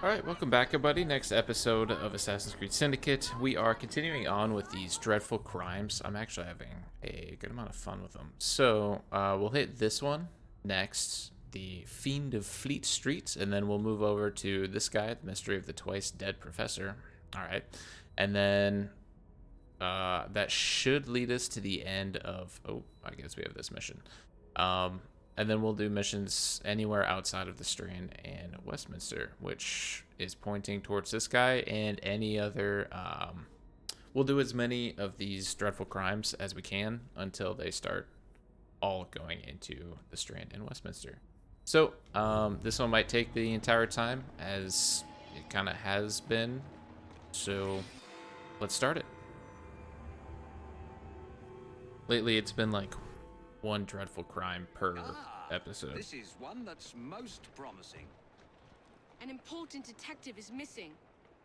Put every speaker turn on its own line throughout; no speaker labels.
Alright, welcome back, everybody. Next episode of Assassin's Creed Syndicate. We are continuing on with these dreadful crimes. I'm actually having a good amount of fun with them. So, we'll hit this one next, the Fiend of Fleet Street, and then we'll move over to this guy, the Mystery of the Twice Dead Professor. Alright, and then that should lead us to the end of... Oh, I guess we have this mission. And then we'll do missions anywhere outside of the Strand and Westminster, which is pointing towards this guy and any other... we'll do as many of these dreadful crimes as we can until they start all going into the Strand and Westminster. So, this one might take the entire time, as it kind of has been. So, let's start it. Lately, it's been like one dreadful crime per episode.
This is one that's most promising.
An important detective is missing.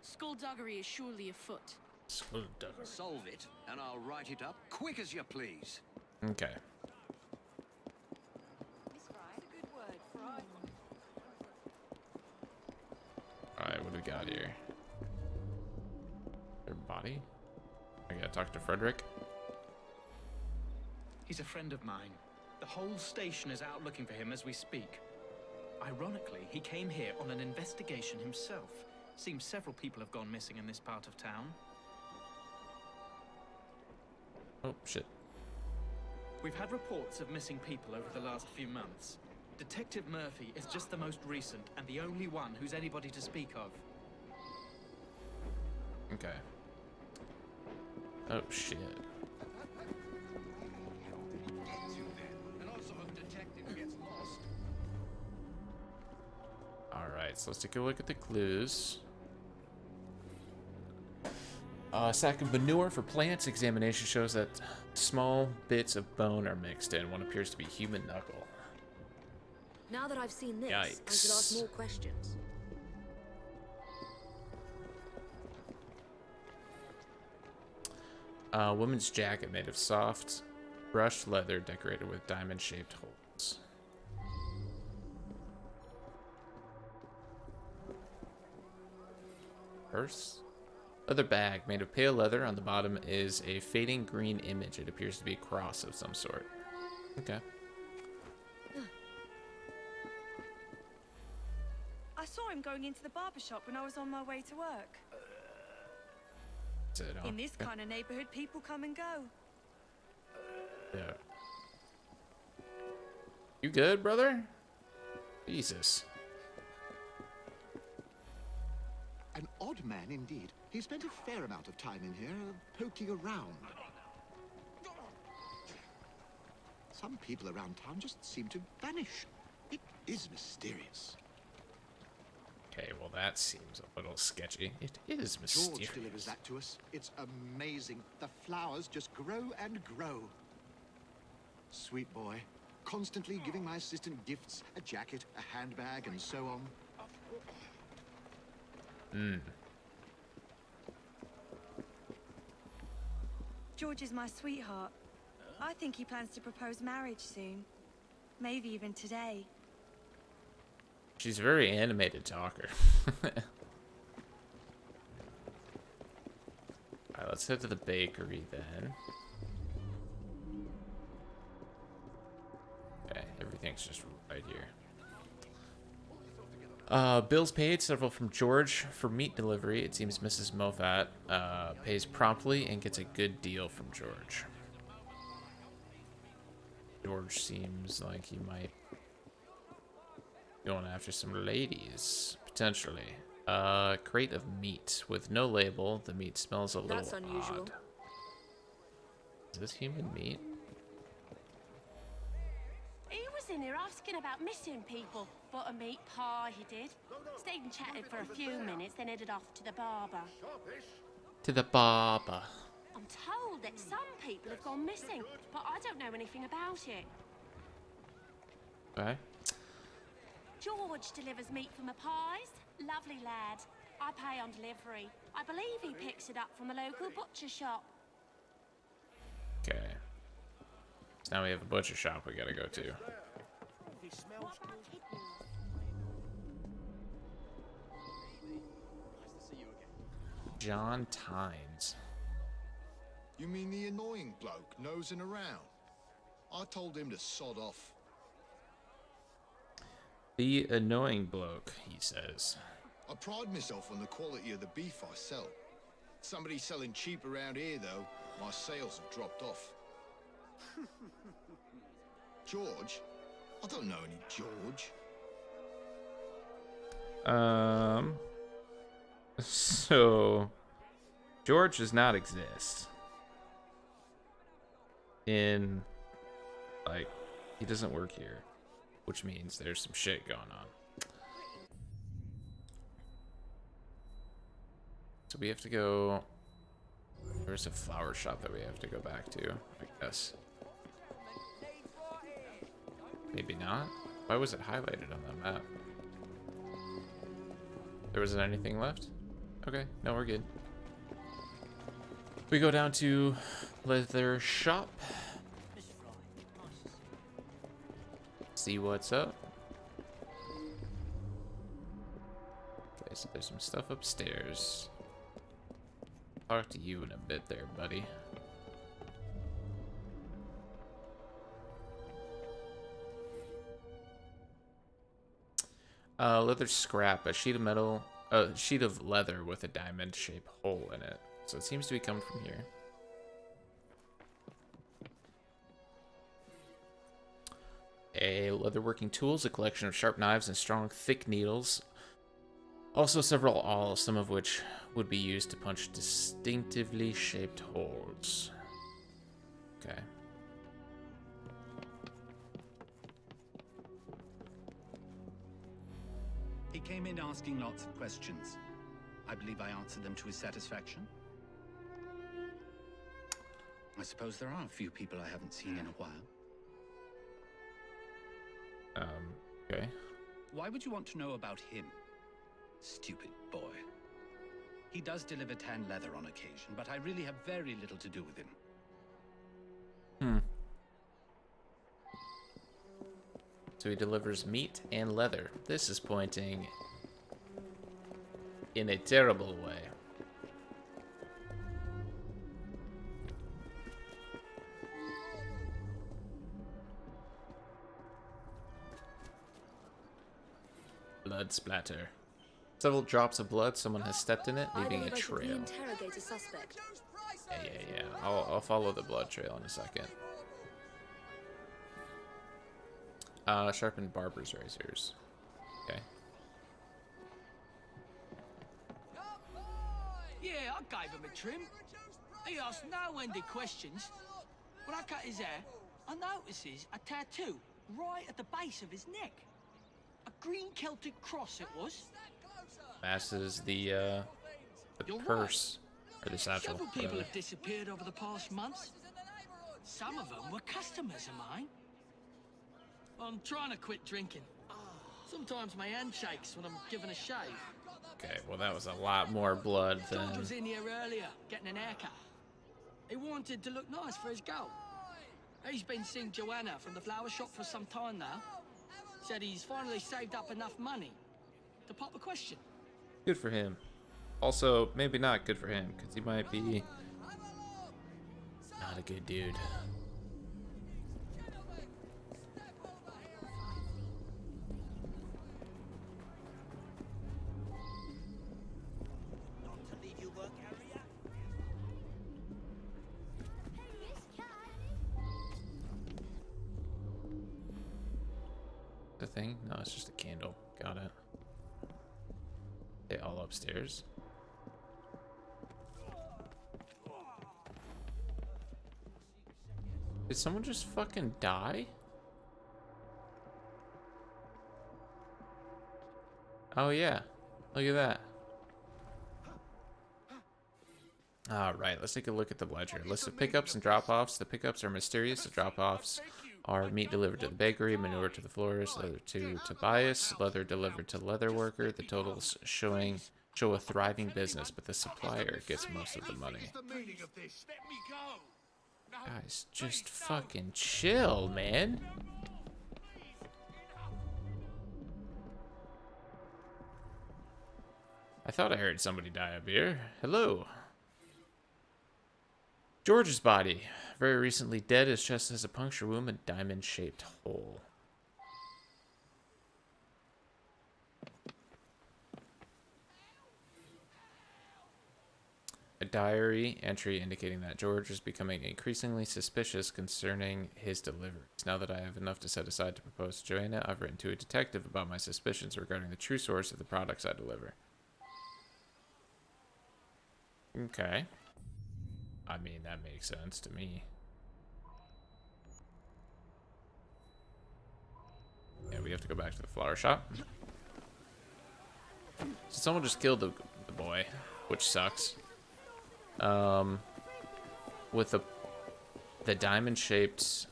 Skullduggery is surely afoot.
Skullduggery.
Solve it, and I'll write it up quick as you please.
Okay. Alright, what do we got here? Their body? I gotta talk to Frederick.
He's a friend of mine. The whole station is out looking for him as we speak. Ironically, he came here on an investigation himself. Seems several people have gone missing in this part of town.
Oh, shit.
We've had reports of missing people over the last few months. Detective Murphy is just the most recent and the only one who's anybody to speak of.
Okay. Oh, shit. Alright, so let's take a look at the clues. Sack of manure for plants. Examination shows that small bits of bone are mixed in. One appears to be human knuckle.
Now that I've seen this, I should
Yikes.
ask more questions.
Woman's jacket made of soft, brushed leather decorated with diamond-shaped holes. Purse? Leather bag made of pale leather. On the bottom is a fading green image. It appears to be a cross of some sort. Okay.
I saw him going into the barber shop when I was on my way to work.
That's it, huh?
In this
Yeah.
kind of neighborhood, people come and go.
Yeah. You good, brother? Jesus.
An odd man indeed. He spent a fair amount of time in here, poking around. Some people around town just seem to vanish. It is mysterious.
Okay, well that seems a little sketchy. It is mysterious.
George delivers that to us. It's amazing. The flowers just grow and grow. Sweet boy. Constantly giving my assistant gifts, a jacket, a handbag, and so on.
George is my sweetheart. I think he plans to propose marriage soon. Maybe even today.
She's a very animated talker. Alright, let's head to the bakery then. Okay, everything's just right here. Bills paid, several from George for meat delivery. It seems Mrs. Moffat pays promptly and gets a good deal from George. George seems like he might be going after some ladies, potentially. Crate of meat with no label. The meat smells a little
That's unusual.
odd. Is this human meat?
He was in here asking about missing people. Bought a meat pie, he did. Stayed and chatted for a few minutes, then headed off to the barber.
To the barber.
I'm told that some people have gone missing, but I don't know anything about it.
Okay.
George delivers meat for my pies. Lovely lad. I pay on delivery. I believe he picks it up from the local butcher shop.
Okay. So now we have a butcher shop we gotta go to.
What about kidneys?
John Tynes.
You mean the annoying bloke nosing around? I told him to sod off.
The annoying bloke, he says.
I pride myself on the quality of the beef I sell. Somebody selling cheap around here, though, my sales have dropped off. George? I don't know any George.
So George does not exist. Like, he doesn't work here, which means there's some shit going on. So we have to go. There's a flower shop that we have to go back to, I guess. Maybe not. Why was it highlighted on that map? There wasn't anything left? Okay, no, we're good. We go down to leather shop. See what's up. Okay, so there's some stuff upstairs. Talk to you in a bit there, buddy. Leather scrap, a sheet of leather with a diamond-shaped hole in it. So it seems to be coming from here. A leatherworking tools, a collection of sharp knives and strong, thick needles. Also several awls, some of which would be used to punch distinctively shaped holes. Okay.
He came in asking lots of questions. I believe I answered them to his satisfaction. I suppose there are a few people I haven't seen in a while.
Okay.
Why would you want to know about him? Stupid boy. He does deliver tan leather on occasion, but I really have very little to do with him.
So he delivers meat and leather. This is pointing in a terrible way. Blood splatter. Several drops of blood. Someone has stepped in it, leaving a trail.
Interrogate a suspect.
Yeah. I'll follow the blood trail in a second. Sharpened barber's razors. Okay.
Yeah, I gave him a trim. He asked no-ended questions. When I cut his hair, I notices a tattoo right at the base of his neck. A green Celtic cross it was.
Masses the purse or the satchel.
Several people
whatever.
have disappeared over the past months. Some of them were customers of mine. I'm trying to quit drinking. Sometimes my hand shakes when I'm given a shave.
Okay, well that was a lot more blood
George
than.
was in here earlier, getting an haircut. He wanted to look nice for his girl. He's been seeing Joanna from the flower shop for some time now. Said he's finally saved up enough money to pop a question.
Good for him. Also, maybe not good for him, because he might be not a good dude. The thing? No, it's just a candle. Got it. They all upstairs. Did someone just fucking die? Oh yeah. Look at that. Alright, let's take a look at the ledger. List of pickups and drop-offs. The pickups are mysterious. The drop-offs are meat delivered to the bakery, manure to the florist, leather to Tobias, leather delivered to leather worker. The totals show a thriving business, but the supplier gets most of the money. Guys, just fucking chill, man. I thought I heard somebody die up here. Hello. George's body. Very recently dead. His chest has a puncture wound and diamond-shaped hole. A diary entry indicating that George is becoming increasingly suspicious concerning his deliveries. Now that I have enough to set aside to propose to Joanna, I've written to a detective about my suspicions regarding the true source of the products I deliver. Okay. I mean, that makes sense to me. Yeah, we have to go back to the flower shop. So someone just killed the boy, which sucks. With the diamond-shaped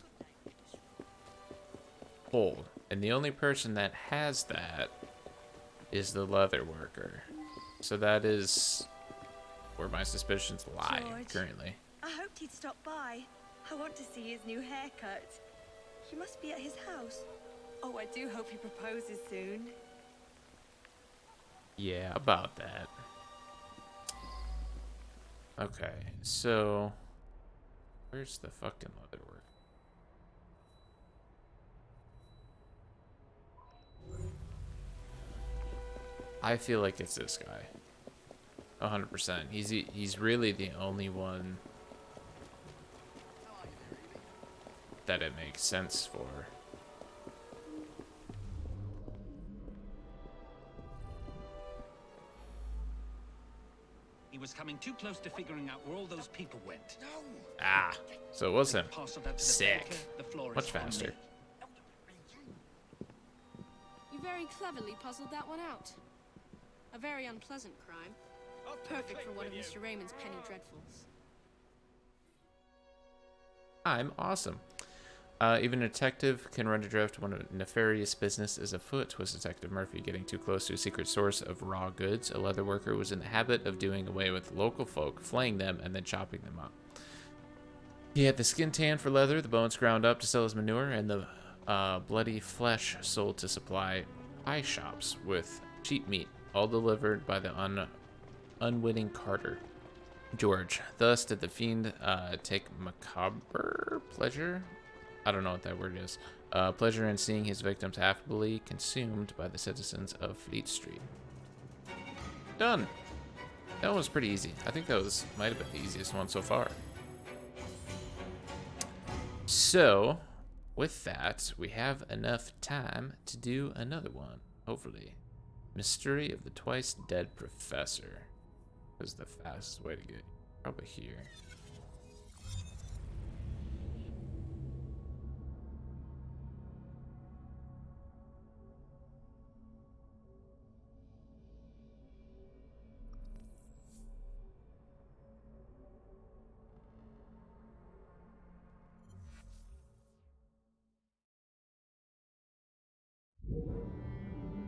hole. And the only person that has that is the leather worker. So that is where my suspicions lie currently.
I hoped he'd stop by. I want to see his new haircut. He must be at his house. Oh, I do hope he proposes soon.
Yeah, about that. Okay, so where's the fucking leather work? I feel like it's this guy. 100%. He's really the only one that it makes sense for.
He was coming too close to figuring out where all those people went.
Ah, so it was him.
Parceled out to the
Sick.
baker, the florist,
Much
and
faster.
me.
You very cleverly puzzled that one out. A very unpleasant crime. Perfect for one of Mr. Raymond's penny dreadfuls.
I'm awesome. Even a detective can run adrift when a nefarious business is afoot. Was Detective Murphy getting too close to a secret source of raw goods? A leather worker was in the habit of doing away with local folk, flaying them, and then chopping them up. He had the skin tan for leather, the bones ground up to sell as manure, and the bloody flesh sold to supply pie shops with cheap meat, all delivered by the unwitting carter, George. Thus did the fiend take macabre pleasure. I don't know what that word is. Pleasure in seeing his victims happily consumed by the citizens of Fleet Street. Done. That one was pretty easy. I think that might have been the easiest one so far. So, with that, we have enough time to do another one, hopefully. Mystery of the Twice Dead Professor is the fastest way to get. Probably here.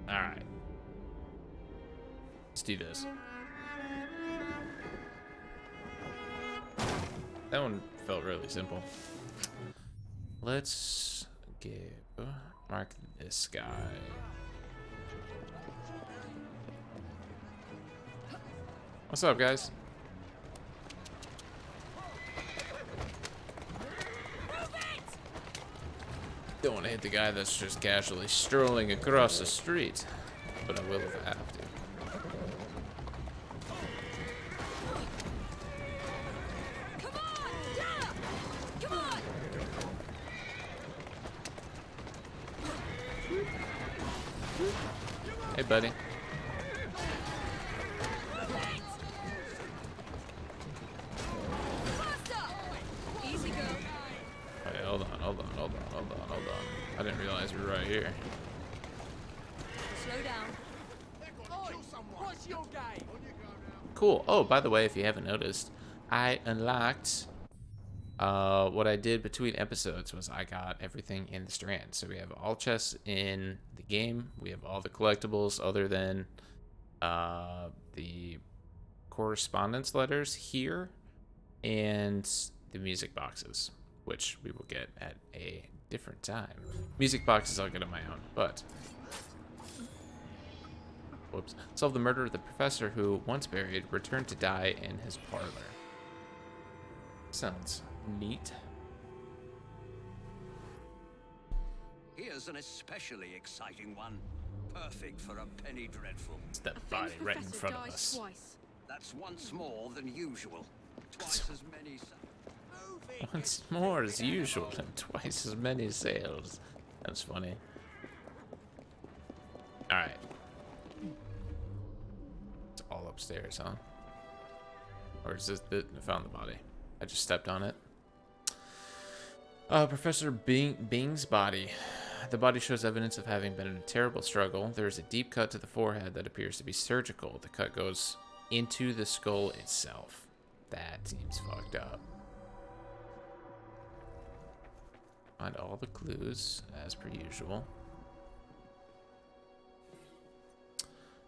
Alright. Let's do this. That one felt really simple. Let's mark this guy. What's up, guys? Don't want to hit the guy that's just casually strolling across the street, but I will if I have to. Hey, buddy.
Easy go.
Wait, hold on. I didn't realize we were right here.
Slow down.
What's your game?
Cool. Oh, by the way, if you haven't noticed, I unlocked what I did between episodes was I got everything in the Strand. So we have all chests in the game. We have all the collectibles other than the correspondence letters here and the music boxes, which we will get at a different time. Music boxes I'll get on my own, but solve the murder of the professor who, once buried, returned to die in his parlor. Sounds neat.
Here's an especially exciting one. Perfect for a penny dreadful.
It's that body right in front of us.
Twice.
That's once more than usual. Twice as many.
Once more as usual and twice as many sales. That's funny. Alright. It's all upstairs, huh? Or is this the... I found the body. I just stepped on it. Professor Bing's body. The body shows evidence of having been in a terrible struggle. There is a deep cut to the forehead that appears to be surgical. The cut goes into the skull itself. That seems fucked up. Find all the clues, as per usual.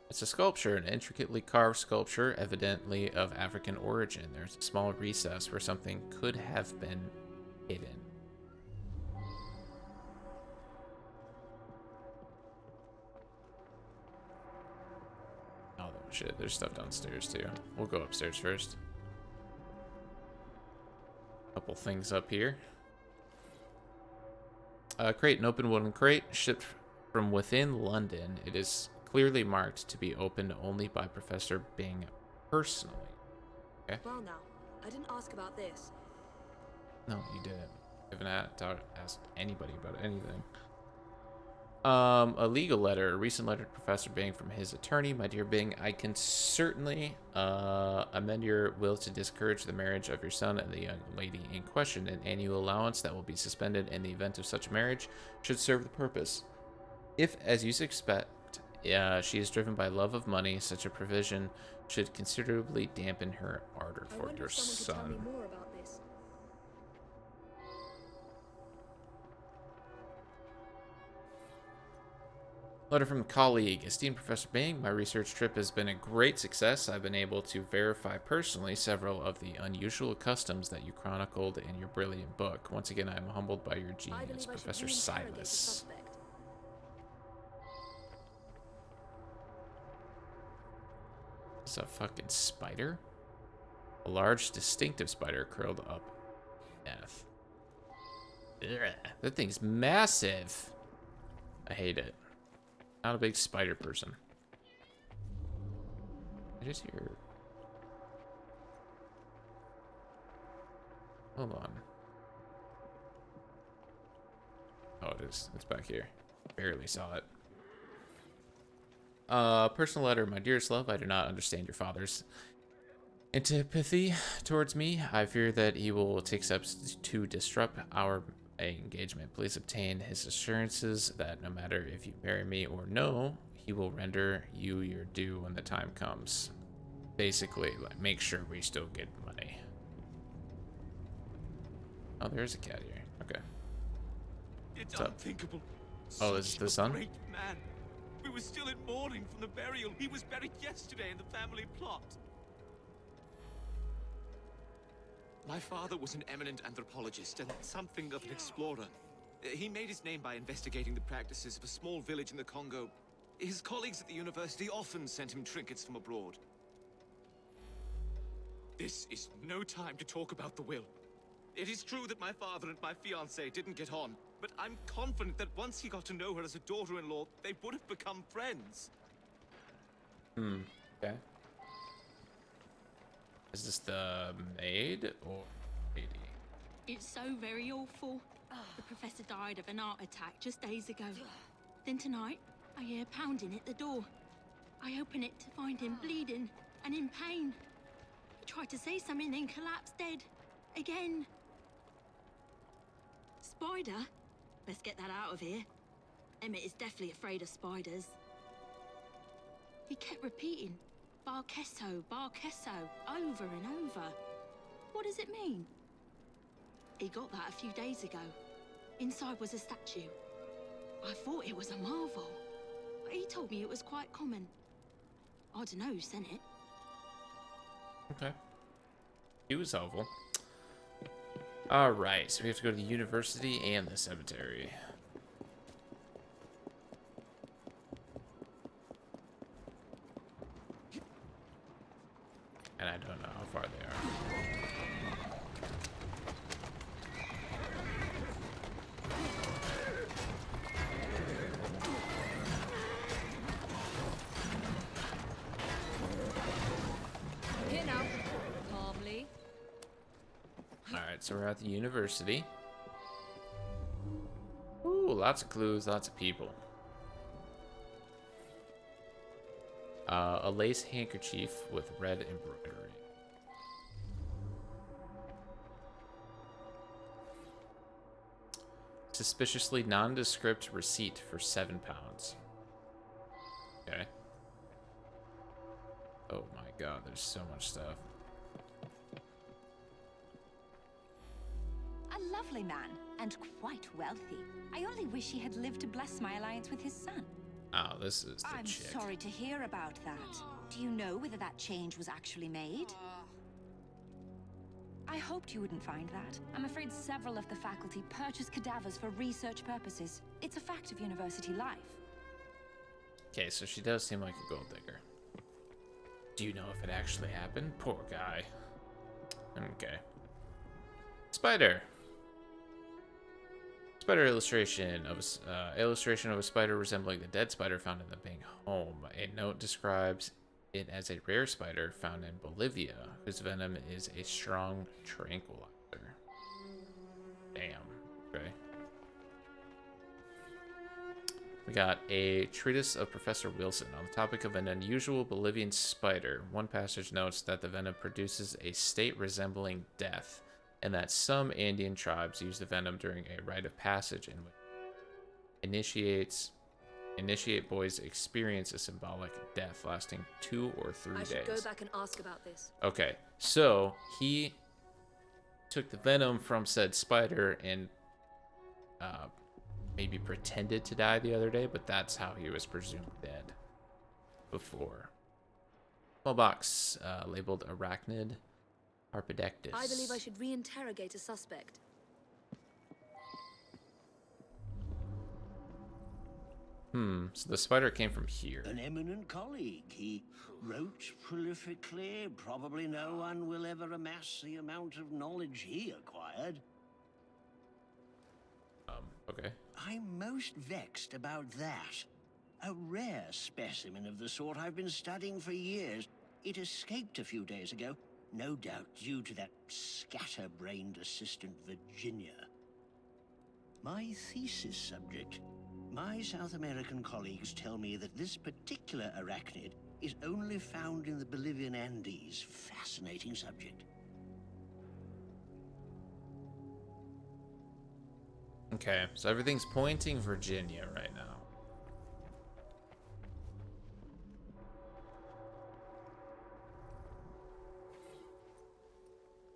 It's a sculpture, an intricately carved sculpture, evidently of African origin. There's a small recess where something could have been hidden. Oh, shit, there's stuff downstairs, too. We'll go upstairs first. Couple things up here. Crate, an open wooden crate, shipped from within London. It is clearly marked to be opened only by Professor Bing personally. Okay.
Well now, I didn't ask about this.
No, you didn't. I haven't asked anybody about anything. A legal letter, a recent letter to Professor Bing from his attorney. My dear Bing, I can certainly amend your will to discourage the marriage of your son and the young lady in question. An annual allowance that will be suspended in the event of such a marriage should serve the purpose. If, as you suspect, she is driven by love of money, such a provision should considerably dampen her ardor for your son.
I wonder if someone could tell me more about this.
Letter from a colleague. Esteemed Professor Bing, my research trip has been a great success. I've been able to verify personally several of the unusual customs that you chronicled in your brilliant book. Once again, I am humbled by your genius, Professor Silas. It's a fucking spider? A large, distinctive spider curled up. F. Ugh, that thing's massive. I hate it. Not a big spider person. I just hear... Hold on. Oh, it is. It's back here. Barely saw it. Personal letter. My dearest love, I do not understand your father's antipathy towards me. I fear that he will take steps to disrupt our engagement. Please obtain his assurances that no matter if you marry me or no, he will render you your due when the time comes. Basically, like, make sure we still get money. Oh, there's a cat here. Okay.
It's
What's
unthinkable.
Oh, is it the son?
Great man. We were still in mourning from the burial. He was buried yesterday in the family plot. My father was an eminent anthropologist and something of an explorer. He made his name by investigating the practices of a small village in the Congo. His colleagues at the university often sent him trinkets from abroad. This is no time to talk about the will. It is true that my father and my fiancée didn't get on, but I'm confident that once he got to know her as a daughter-in-law, they would have become friends.
Okay. Is this the maid or lady?
It's so very awful. The professor died of an heart attack just days ago. Then tonight, I hear pounding at the door. I open it to find him bleeding and in pain. He tried to say something and collapsed dead. Again. Spider? Let's get that out of here. Emmett is definitely afraid of spiders. He kept repeating, Barkesso, Barkesso, over and over. What does it mean? He got that a few days ago. Inside was a statue. I thought it was a marvel, but he told me it was quite common. I don't know who sent it.
Okay. He was helpful. Alright, so we have to go to the university and the cemetery. And I don't know how far they are.
Here now. Calmly.
Alright, so we're at the university. Ooh, lots of clues, lots of people. A lace handkerchief with red embroidery. Suspiciously nondescript receipt for £7. Okay. Oh my god, there's so much stuff.
A lovely man, and quite wealthy. I only wish he had lived to bless my alliance with his son.
Oh, this is the
I'm
chick.
sorry to hear about that. Do you know whether that change was actually made? I hoped you wouldn't find that. I'm afraid several of the faculty purchase cadavers for research purposes. It's a fact of university life.
Okay, so she does seem like a gold digger. Do you know if it actually happened? Poor guy. Okay. Spider. Spider illustration of a spider resembling the dead spider found in the Bing home. A note describes it as a rare spider found in Bolivia, whose venom is a strong tranquilizer. Damn. Okay. We got a treatise of Professor Wilson on the topic of an unusual Bolivian spider. One passage notes that the venom produces a state resembling death, and that some Andean tribes use the venom during a rite of passage in which initiate boys experience a symbolic death lasting 2 or 3 days.
I should go back and ask about this.
Okay, so he took the venom from said spider and maybe pretended to die the other day, but that's how he was presumed dead before. Small box labeled arachnid harpedectus.
I believe I should reinterrogate a suspect.
So the spider came from here.
An eminent colleague. He wrote prolifically. Probably no one will ever amass the amount of knowledge he acquired.
Okay.
I'm most vexed about that. A rare specimen of the sort I've been studying for years. It escaped a few days ago, no doubt due to that scatterbrained assistant Virginia. My thesis subject. My South American colleagues tell me that this particular arachnid is only found in the Bolivian Andes. Fascinating subject.
Okay, so everything's pointing Virginia right now.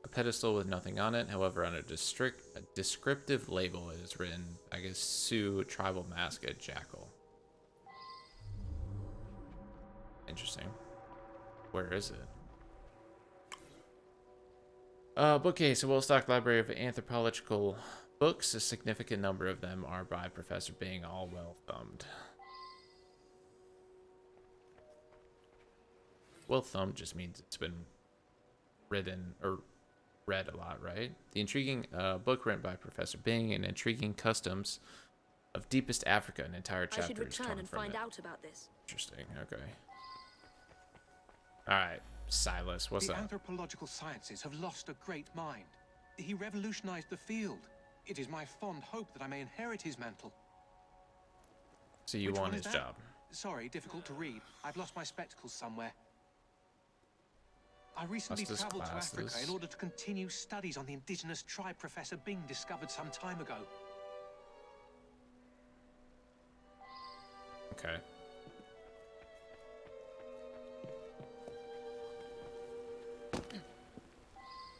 A pedestal with nothing on it, however, on a descriptive label it is written, I guess, Sioux tribal mascot jackal. Interesting. Where is it? Bookcase, a well-stocked library of anthropological books. A significant number of them are by Professor Bing, all well-thumbed. Well-thumbed just means it's been written or read a lot, right? The intriguing book written by Professor Bing, and intriguing customs of deepest Africa, an entire chapter
I should
is
return
torn
and
from
find
it.
out about this.
Interesting. Okay. All right, Silas, what's
The
up?
anthropological sciences have lost a great mind. He revolutionized the field. It is my fond hope that I may inherit his mantle.
So you
Which
want
one
his
is that?
job?
Sorry, difficult to read. I've lost my spectacles somewhere. I recently
Lost his
traveled to Africa
glasses.
in order to continue studies on the indigenous tribe Professor Bing discovered some time ago.
Okay.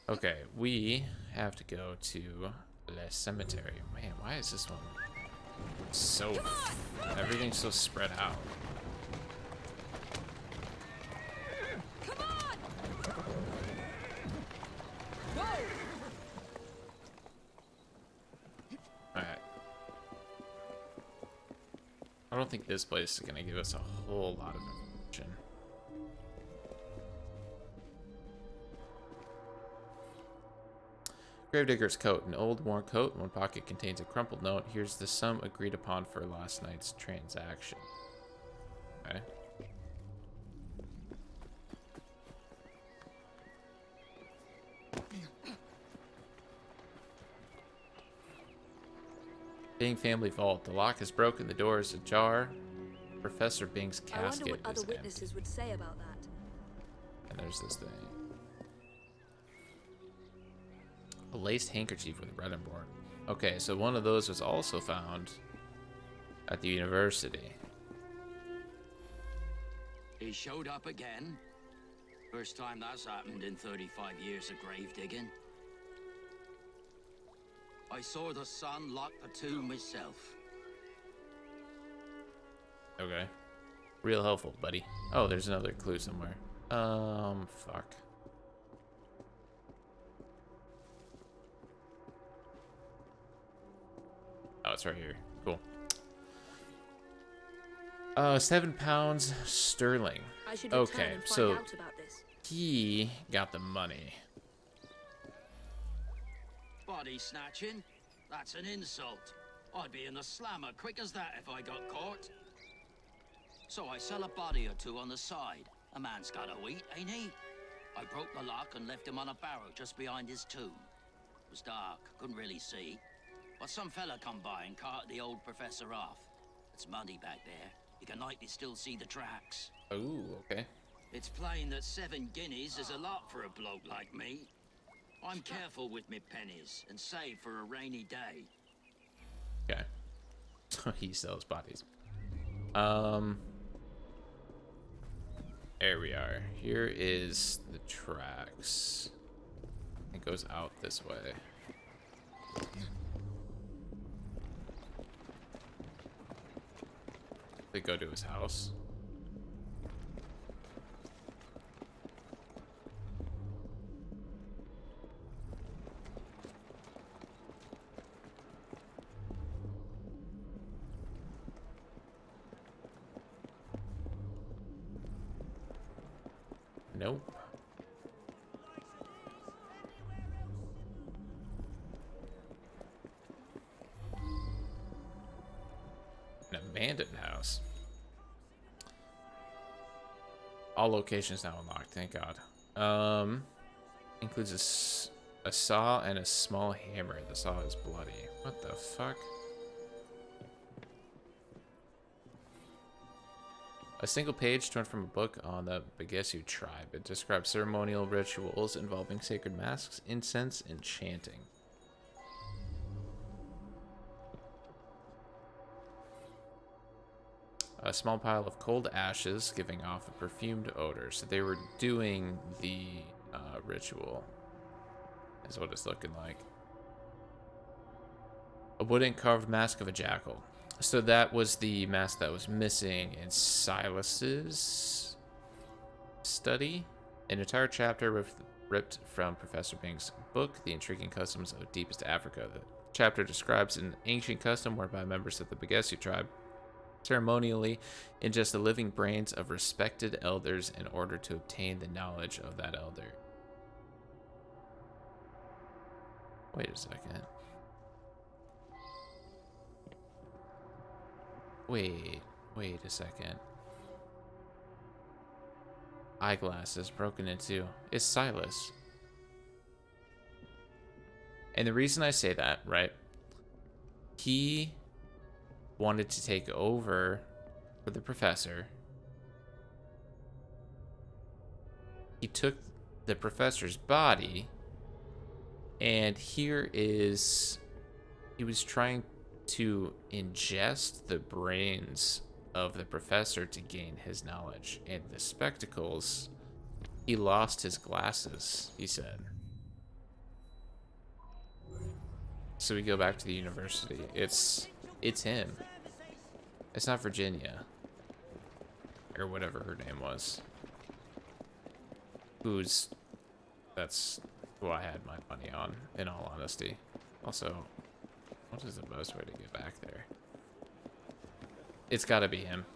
Okay, we have to go to the cemetery. Man, why is this one so... Everything's so spread out.
Come on! Go!
Alright. I don't think this place is going to give us a whole lot of information. Gravedigger's coat. An old, worn coat. One pocket contains a crumpled note. Here's the sum agreed upon for last night's transaction. Okay. Bing family vault. The lock is broken. The door is ajar. Professor Bing's
I wonder
casket
what other
is
witnesses
empty.
would say about that.
And there's this thing. A laced handkerchief with a red board. Okay, so one of those was also found at the university.
He showed up again. First time that's happened in 35 years of grave digging. I saw the son lock the tomb myself.
Okay. Real helpful, buddy. Oh, there's another clue somewhere. Fuck. Oh, it's right here. Cool. 7 pounds sterling.
I should return
Okay,
and find
so
out about this.
he got the money.
Body snatching? That's an insult. I'd be in the slammer quick as that if I got caught. So I sell a body or two on the side. A man's gotta eat, ain't he? I broke the lock and left him on a barrow just behind his tomb. It was dark, couldn't really see. But some fella come by and carted the old professor off. It's muddy back there. You can likely still see the tracks.
Ooh, okay.
It's plain that 7 guineas is a lot for a bloke like me. I'm careful with me pennies and save for a rainy day.
Okay. So he sells bodies. There we are. Here is the tracks. It goes out this way. They go to his house. Nope. An abandoned house. All locations now unlocked, thank God. Includes a saw and a small hammer. The saw is bloody. What the fuck? A single page torn from a book on the Begesu tribe. It describes ceremonial rituals involving sacred masks, incense, and chanting. A small pile of cold ashes giving off a perfumed odor. So they were doing the ritual, is what it's looking like. A wooden carved mask of a jackal. So that was the mask that was missing in Silas's study. An entire chapter ripped from Professor Bing's book, The Intriguing Customs of Deepest Africa. The chapter describes an ancient custom whereby members of the Begesu tribe ceremonially ingest the living brains of respected elders in order to obtain the knowledge of that elder. Wait a second. Wait a second. Eyeglasses broken into. It's Silas. And the reason I say that, right? He wanted to take over for the professor. He took the professor's body, and here is, he was trying to ingest the brains of the professor to gain his knowledge. And the spectacles, he lost his glasses, he said. So we go back to the university. It's him. It's not Virginia. Or whatever her name was. That's who I had my money on, in all honesty. Also, what is the best way to get back there? It's gotta be him.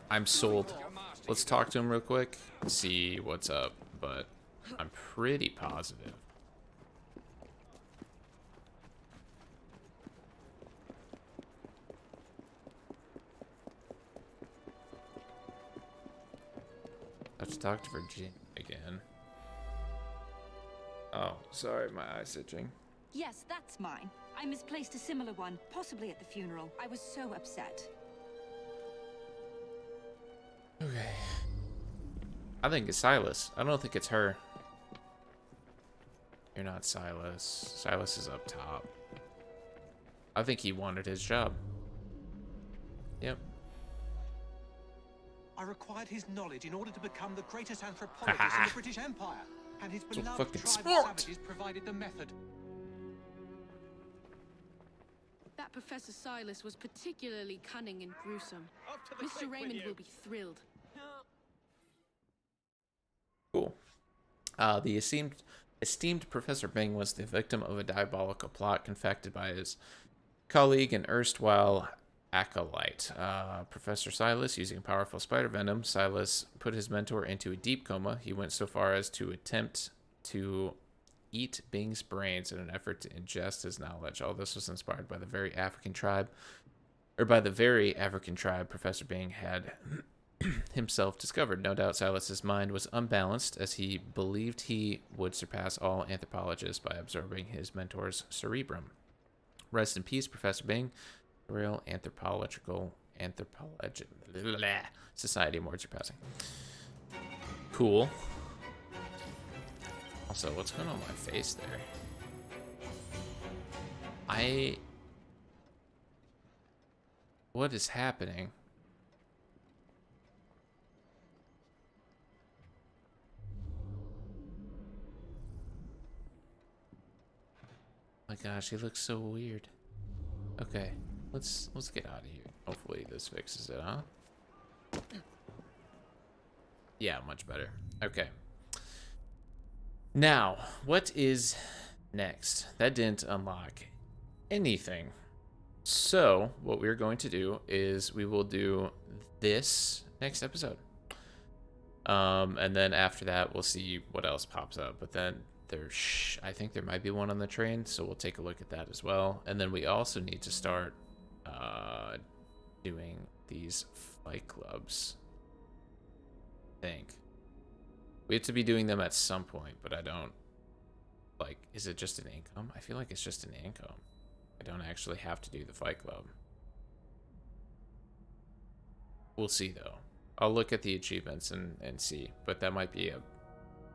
I'm sold. Let's talk to him real quick, see what's up, but I'm pretty positive I have to talk to Virginia again. Oh, sorry, my eye's itching.
Yes, that's mine. I misplaced a similar one, possibly at the funeral. I was so upset.
Okay. I think it's Silas. I don't think it's her. You're not Silas. Silas is up top. I think he wanted his job. Yep.
I required his knowledge in order to become the greatest anthropologist in the British Empire. And his
So
beloved
fucking
tribe
smart.
of savages provided the method.
That Professor Silas was particularly cunning and gruesome. Mr. Raymond will be thrilled.
Cool. The esteemed Professor Bing was the victim of a diabolical plot confected by his colleague and erstwhile acolyte, Professor Silas. Using powerful spider venom, Silas put his mentor into a deep coma. He went so far as to attempt to eat Bing's brains in an effort to ingest his knowledge. All this was inspired by the very African tribe Professor Bing had himself discovered. No doubt Silas's mind was unbalanced, as he believed he would surpass all anthropologists by absorbing his mentor's cerebrum. Rest in peace, Professor Bing. Royal Anthropological Society Award surpassing. Cool. Also, what's going on with my face there? What is happening? My gosh, he looks so weird. Okay, let's get out of here. Hopefully this fixes it, huh? Yeah, much better. Okay. Now, what is next? That didn't unlock anything. So, what we're going to do is we will do this next episode. And then after that, we'll see what else pops up. But then I think there might be one on the train, so we'll take a look at that as well. And then we also need to start doing these fight clubs. I think we have to be doing them at some point, but I don't like. Is it just an income? I feel like it's just an income. I don't actually have to do the fight club. We'll see though. I'll look at the achievements and see, but that might be a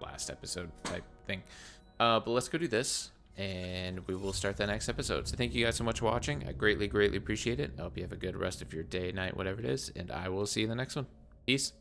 last episode type thing. But let's go do this, and we will start the next episode. So thank you guys so much for watching. I greatly appreciate it. I hope you have a good rest of your day, night, whatever it is, and I will see you in the next one. Peace.